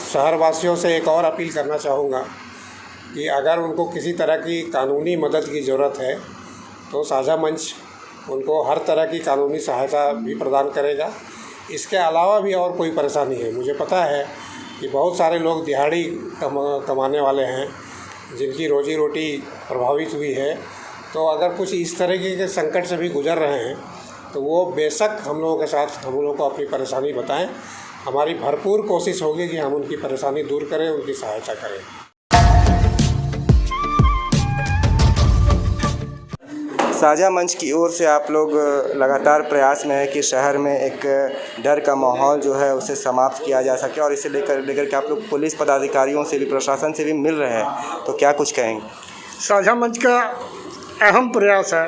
शहरवासियों से एक और अपील करना चाहूँगा कि अगर उनको किसी तरह की कानूनी मदद की ज़रूरत है तो साझा मंच उनको हर तरह की कानूनी सहायता भी प्रदान करेगा। इसके अलावा भी और कोई परेशानी है, मुझे पता है कि बहुत सारे लोग दिहाड़ी कमाने वाले हैं जिनकी रोजी रोटी प्रभावित हुई है, तो अगर कुछ इस तरीके के संकट से भी गुज़र रहे हैं तो वो बेशक हम लोगों के साथ हम लोगों को अपनी परेशानी बताएं। हमारी भरपूर कोशिश होगी कि हम उनकी परेशानी दूर करें, उनकी सहायता करें। साझा मंच की ओर से आप लोग लगातार प्रयास में है कि शहर में एक डर का माहौल जो है उसे समाप्त किया जा सके, और इसे लेकर के आप लोग पुलिस पदाधिकारियों से भी, प्रशासन से भी मिल रहे हैं, तो क्या कुछ कहेंगे? साझा मंच का अहम प्रयास है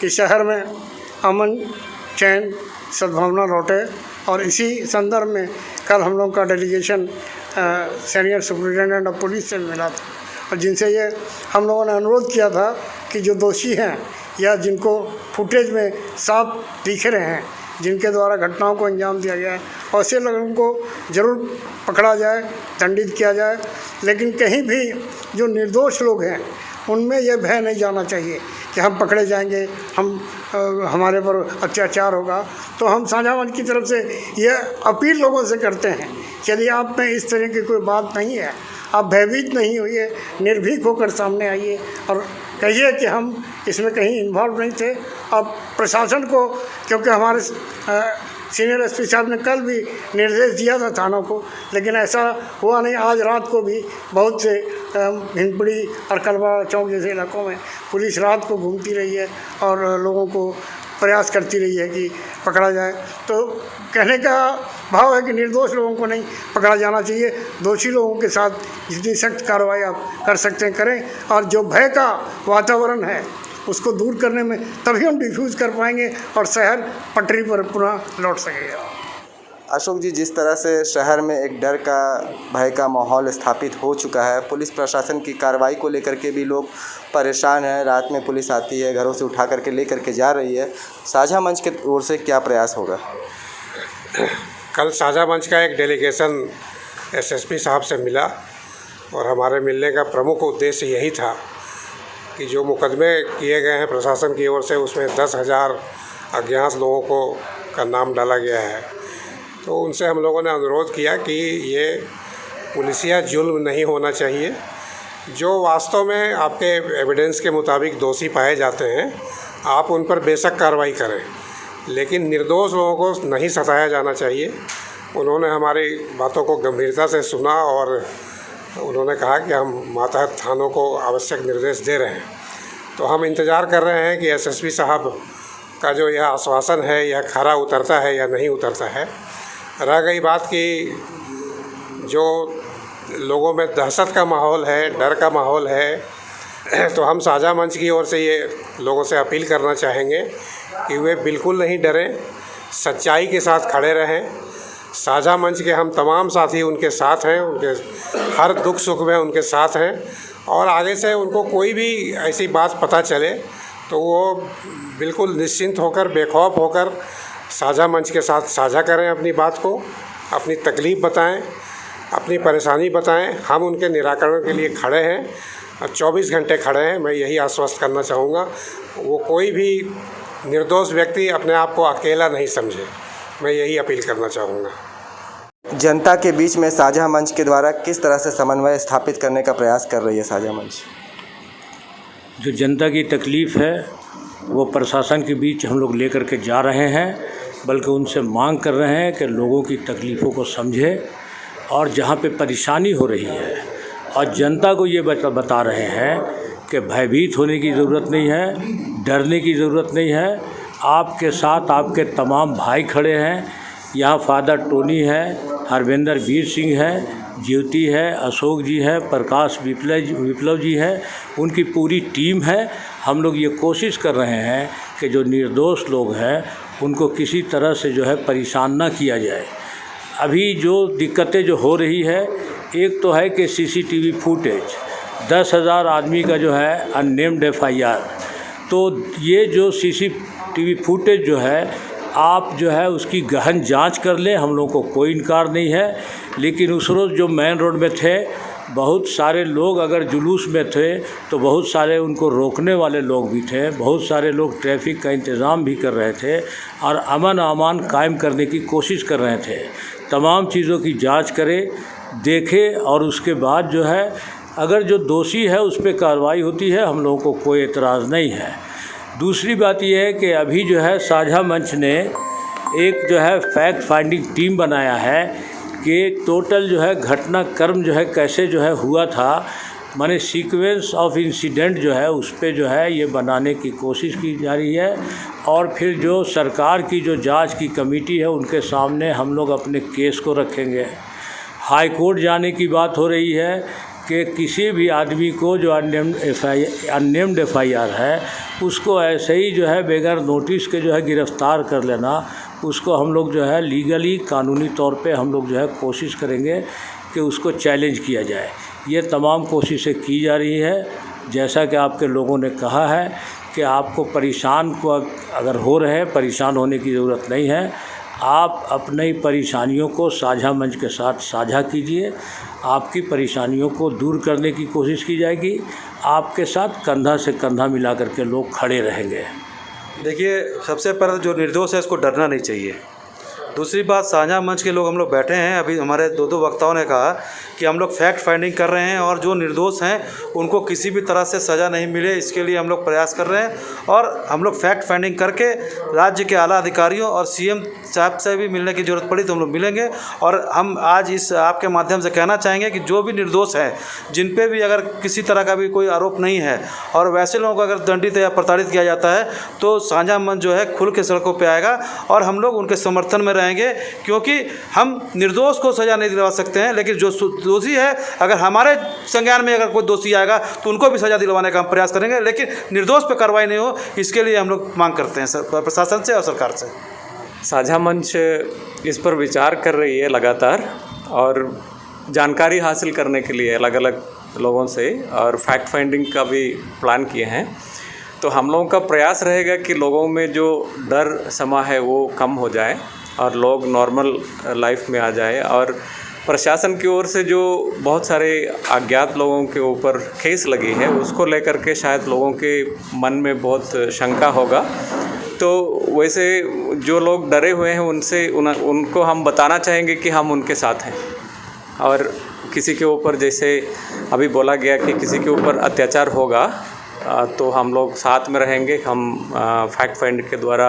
कि शहर में अमन, चैन, सद्भावना लौटे, और इसी संदर्भ में कल हम लोग का delegation senior superintendent of police से मिला था, और जिनसे ये हम लोगों ने अनुरोध किया था कि जो दोषी हैं या जिनको फुटेज में साफ दिख रहे हैं, जिनके द्वारा घटनाओं को अंजाम दिया गया है, ऐसे लोगों को ज़रूर पकड़ा जाए, दंडित किया जाए। लेकिन कहीं भी जो निर्दोष लोग हैं उनमें यह भय नहीं जाना चाहिए कि हम पकड़े जाएंगे, हमारे पर अत्याचार होगा। तो हम साझा मंच की तरफ से यह अपील लोगों से करते हैं कि यदि आप में इस तरह की कोई बात नहीं है, आप भयभीत नहीं होइए, निर्भीक होकर सामने आइए और कहिए कि हम इसमें कहीं इन्वॉल्व नहीं थे। अब प्रशासन को, क्योंकि हमारे सीनियर एसपी साहब ने कल भी निर्देश दिया था थानों को, लेकिन ऐसा हुआ नहीं। आज रात को भी बहुत से हिंदपड़ी और कलवा चौक जैसे इलाकों में पुलिस रात को घूमती रही है और लोगों को प्रयास करती रही है कि पकड़ा जाए। तो कहने का भाव है कि निर्दोष लोगों को नहीं पकड़ा जाना चाहिए, दोषी लोगों के साथ जितनी सख्त कार्रवाई आप कर सकते हैं करें, और जो भय का वातावरण है उसको दूर करने में तभी हम डिफ्यूज़ कर पाएंगे और शहर पटरी पर पुनः लौट सकेगा। अशोक जी, जिस तरह से शहर में एक डर का, भय का माहौल स्थापित हो चुका है, पुलिस प्रशासन की कार्रवाई को लेकर के भी लोग परेशान हैं। रात में पुलिस आती है, घरों से उठा करके ले करके जा रही है। साझा मंच की ओर से क्या प्रयास होगा? कल साझा मंच का एक डेलीगेशन एसएसपी साहब से मिला, और हमारे मिलने का प्रमुख उद्देश्य यही था कि जो मुकदमे किए गए हैं प्रशासन की ओर से, उसमें 10,000 अज्ञात लोगों को का नाम डाला गया है। तो उनसे हम लोगों ने अनुरोध किया कि ये पुलिसिया जुल्म नहीं होना चाहिए। जो वास्तव में आपके एविडेंस के मुताबिक दोषी पाए जाते हैं, आप उन पर बेशक कार्रवाई करें, लेकिन निर्दोष लोगों को नहीं सताया जाना चाहिए। उन्होंने हमारी बातों को गंभीरता से सुना और उन्होंने कहा कि हम मातहत थानों को आवश्यक निर्देश दे रहे हैं। तो हम इंतज़ार कर रहे हैं कि एसएसपी साहब का जो यह आश्वासन है यह खरा उतरता है या नहीं उतरता है। रह गई बात कि जो लोगों में दहशत का माहौल है, डर का माहौल है, तो हम साझा मंच की ओर से ये लोगों से अपील करना चाहेंगे कि वे बिल्कुल नहीं डरें, सच्चाई के साथ खड़े रहें। साझा मंच के हम तमाम साथी उनके साथ हैं, उनके हर दुख सुख में उनके साथ हैं, और आगे से उनको कोई भी ऐसी बात पता चले तो वो बिल्कुल निश्चिंत होकर, बेखौफ होकर साझा मंच के साथ साझा करें अपनी बात को, अपनी तकलीफ़ बताएं, अपनी परेशानी बताएं। हम उनके निराकरण के लिए खड़े हैं और 24 घंटे खड़े हैं। मैं यही आश्वस्त करना चाहूँगा, वो कोई भी निर्दोष व्यक्ति अपने आप को अकेला नहीं समझे, मैं यही अपील करना चाहूँगा। जनता के बीच में साझा मंच के द्वारा किस तरह से समन्वय स्थापित करने का प्रयास कर रही है साझा मंच? जो जनता की तकलीफ़ है वो प्रशासन के बीच हम लोग लेकर के जा रहे हैं, बल्कि उनसे मांग कर रहे हैं कि लोगों की तकलीफ़ों को समझे, और जहाँ पे परेशानी हो रही है और जनता को ये बता रहे हैं कि भयभीत होने की ज़रूरत नहीं है, डरने की ज़रूरत नहीं है। आपके साथ आपके तमाम भाई खड़े हैं। यहाँ फादर टोनी है, हरविंदर वीर सिंह है, ज्योति है, अशोक जी है, प्रकाश विप्लव जी है, उनकी पूरी टीम है। हम लोग ये कोशिश कर रहे हैं कि जो निर्दोष लोग हैं उनको किसी तरह से जो है परेशान ना किया जाए। अभी जो दिक्कतें जो हो रही है, एक तो है कि सीसीटीवी फुटेज 10,000 आदमी का जो है अननेम्ड FIR, तो ये जो सीसीटीवी फुटेज जो है आप जो है उसकी गहन जांच कर लें, हम लोगों को कोई इनकार नहीं है। लेकिन उस रोज़ जो मेन रोड में थे बहुत सारे लोग, अगर जुलूस में थे तो बहुत सारे उनको रोकने वाले लोग भी थे, बहुत सारे लोग ट्रैफिक का इंतज़ाम भी कर रहे थे और अमन अमान कायम करने की कोशिश कर रहे थे। तमाम चीज़ों की जांच करें, देखें और उसके बाद जो है अगर जो दोषी है उस पर कार्रवाई होती है, हम लोगों को कोई एतराज़ नहीं है। दूसरी बात यह है कि अभी जो है साझा मंच ने एक जो है फैक्ट फाइंडिंग टीम बनाया है कि टोटल जो है घटनाक्रम जो है कैसे जो है हुआ था, माने सीक्वेंस ऑफ इंसिडेंट जो है उस पे जो है ये बनाने की कोशिश की जा रही है। और फिर जो सरकार की जो जांच की कमेटी है उनके सामने हम लोग अपने केस को रखेंगे। हाई कोर्ट जाने की बात हो रही है कि किसी भी आदमी को जो अननेम्ड FIR है उसको ऐसे ही जो है बगैर नोटिस के जो है गिरफ़्तार कर लेना, उसको हम लोग जो है लीगली कानूनी तौर पे हम लोग जो है कोशिश करेंगे कि उसको चैलेंज किया जाए। ये तमाम कोशिशें की जा रही है। जैसा कि आपके लोगों ने कहा है कि आपको परेशान को अगर हो रहे हैं, परेशान होने की ज़रूरत नहीं है। आप अपनी परेशानियों को साझा मंच के साथ साझा कीजिए, आपकी परेशानियों को दूर करने की कोशिश की जाएगी। आपके साथ कंधा से कंधा मिला करके लोग खड़े रहेंगे। देखिए, सबसे पहले जो निर्दोष है उसको डरना नहीं चाहिए। दूसरी बात, साझा मंच के लोग हम लोग बैठे हैं, अभी हमारे दो वक्ताओं ने कहा कि हम लोग फैक्ट फाइंडिंग कर रहे हैं और जो निर्दोष हैं उनको किसी भी तरह से सज़ा नहीं मिले इसके लिए हम लोग प्रयास कर रहे हैं। और हम लोग फैक्ट फाइंडिंग करके राज्य के आला अधिकारियों और CM साहब से भी मिलने की ज़रूरत पड़ी तो हम लोग मिलेंगे। और हम आज इस आपके माध्यम से कहना चाहेंगे कि जो भी निर्दोष हैं, जिन पे भी अगर किसी तरह का भी कोई आरोप नहीं है और वैसे लोगों को अगर दंडित या प्रताड़ित किया जाता है तो साझा मंच जो है खुल के सड़कों पर आएगा और हम लोग उनके समर्थन में रहेंगे। क्योंकि हम निर्दोष को सज़ा नहीं दिलवा सकते हैं, लेकिन जो दोषी है अगर हमारे संज्ञान में अगर कोई दोषी आएगा तो उनको भी सज़ा दिलवाने का हम प्रयास करेंगे। लेकिन निर्दोष पर कार्रवाई नहीं हो, इसके लिए हम लोग मांग करते हैं प्रशासन से और सरकार से। साझा मंच इस पर विचार कर रही है लगातार और जानकारी हासिल करने के लिए अलग अलग लोगों से और फैक्ट फाइंडिंग का भी प्लान किए हैं। तो हम लोगों का प्रयास रहेगा कि लोगों में जो डर समा है वो कम हो जाए और लोग नॉर्मल लाइफ में आ जाए। और प्रशासन की ओर से जो बहुत सारे अज्ञात लोगों के ऊपर केस लगी है उसको लेकर के शायद लोगों के मन में बहुत शंका होगा। तो वैसे जो लोग डरे हुए हैं उनको हम बताना चाहेंगे कि हम उनके साथ हैं। और किसी के ऊपर जैसे अभी बोला गया कि किसी के ऊपर अत्याचार होगा तो हम लोग साथ में रहेंगे। हम फैक्ट फाइंड के द्वारा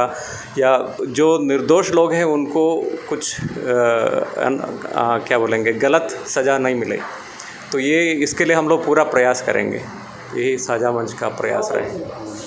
या जो निर्दोष लोग हैं उनको कुछ क्या बोलेंगे गलत सज़ा नहीं मिले, तो ये इसके लिए हम लोग पूरा प्रयास करेंगे। यही साझा मंच का प्रयास रहेगा।